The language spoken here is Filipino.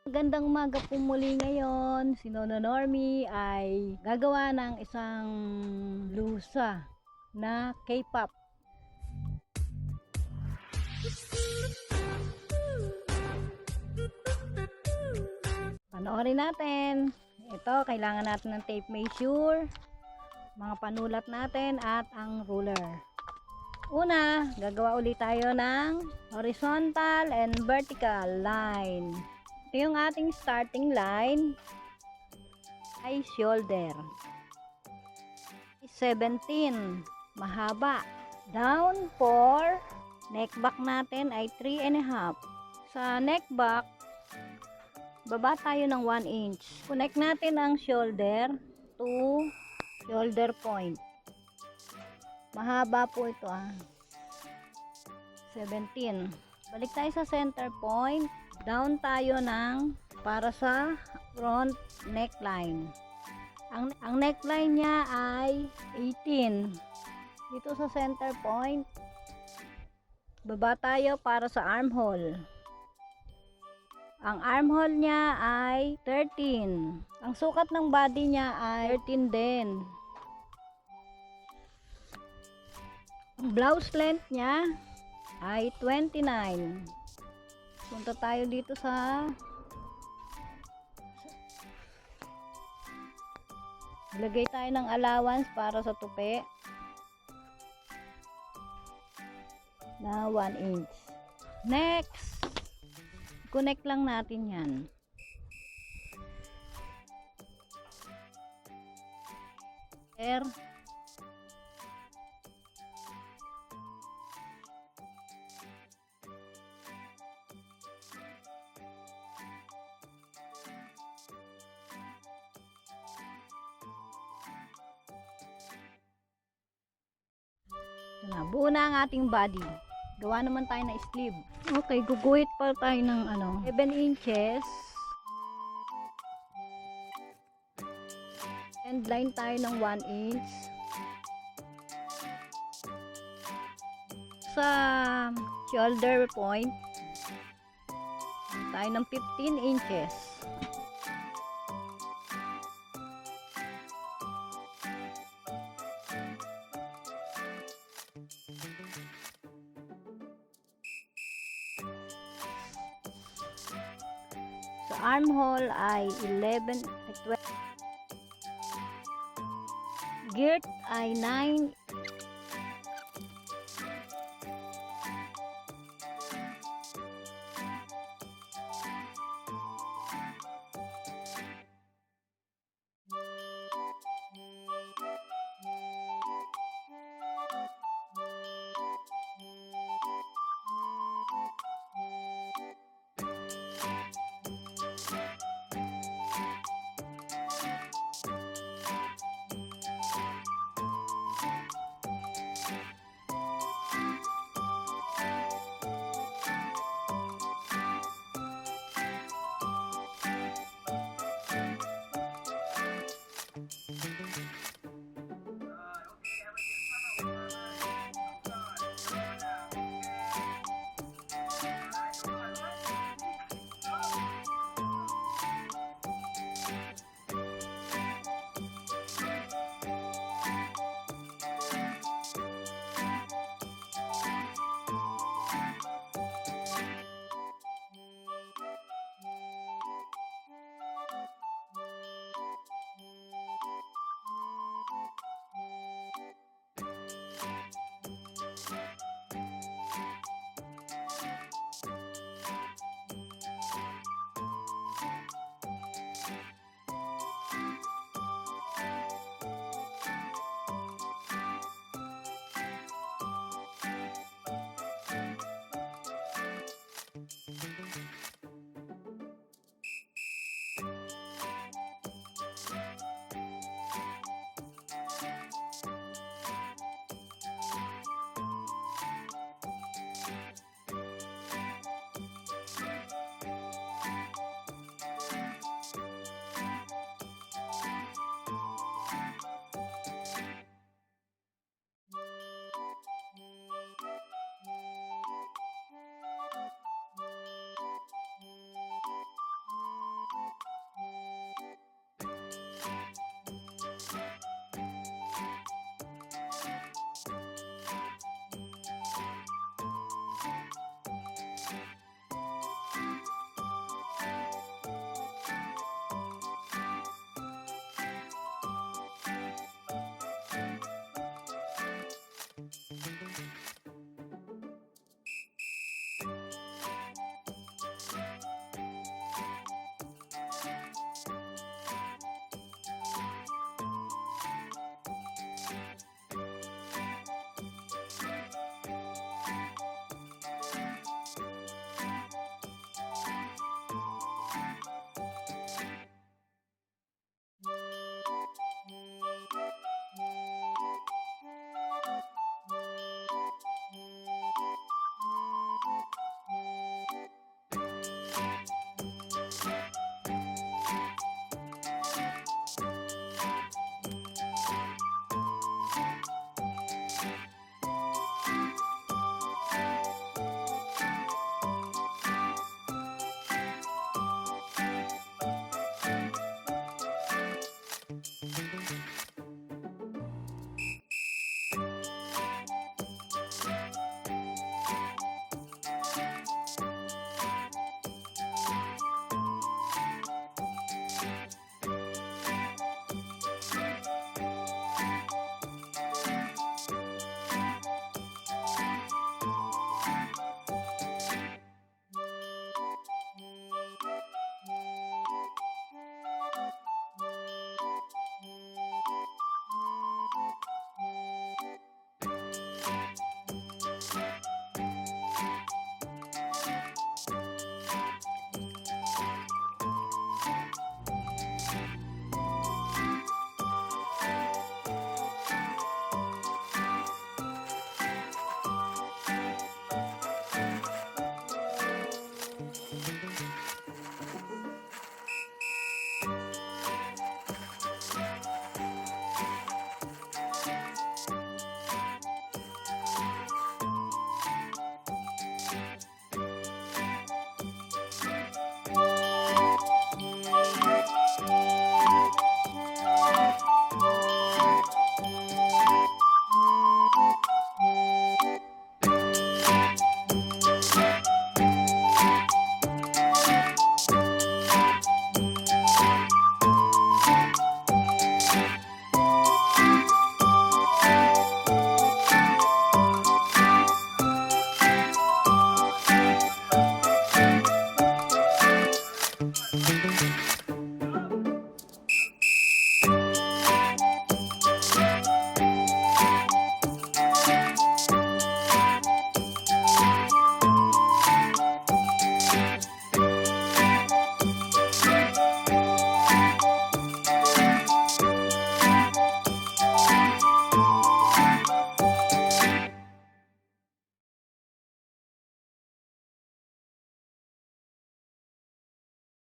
Magandang umaga po muli ngayon. Si Nono Normie ay gagawa ng isang blusa na K-pop. Panoorin natin. Ito, kailangan natin ng tape measure, mga panulat natin at ang ruler. Una, gagawa ulit tayo ng horizontal and vertical line. Ito yung ating starting line ay shoulder. 17, mahaba. Down 4, neck back natin ay 3.5. Sa neck back, baba tayo ng 1 inch. Connect natin ang shoulder to shoulder point. Mahaba po ito 17. Balik tayo sa center point. Down tayo ng para sa front neckline. Ang neckline niya ay 18. Dito sa center point, baba tayo para sa armhole. Ang armhole niya ay 13. Ang sukat ng body niya ay 13 din. Ang blouse length niya ay 29. Punta tayo dito sa lagay tayo ng allowance para sa tupi na 1 inch. Next, connect lang natin yan. Buo na ang ating body. Gawa naman tayo na sleeve. Okay, guguhit pa tayo ng 7 inches. End line tayo ng 1 inch. Sa shoulder point, tayo ng 15 inches. Sa armhole ay 11, 12. Girth ay 9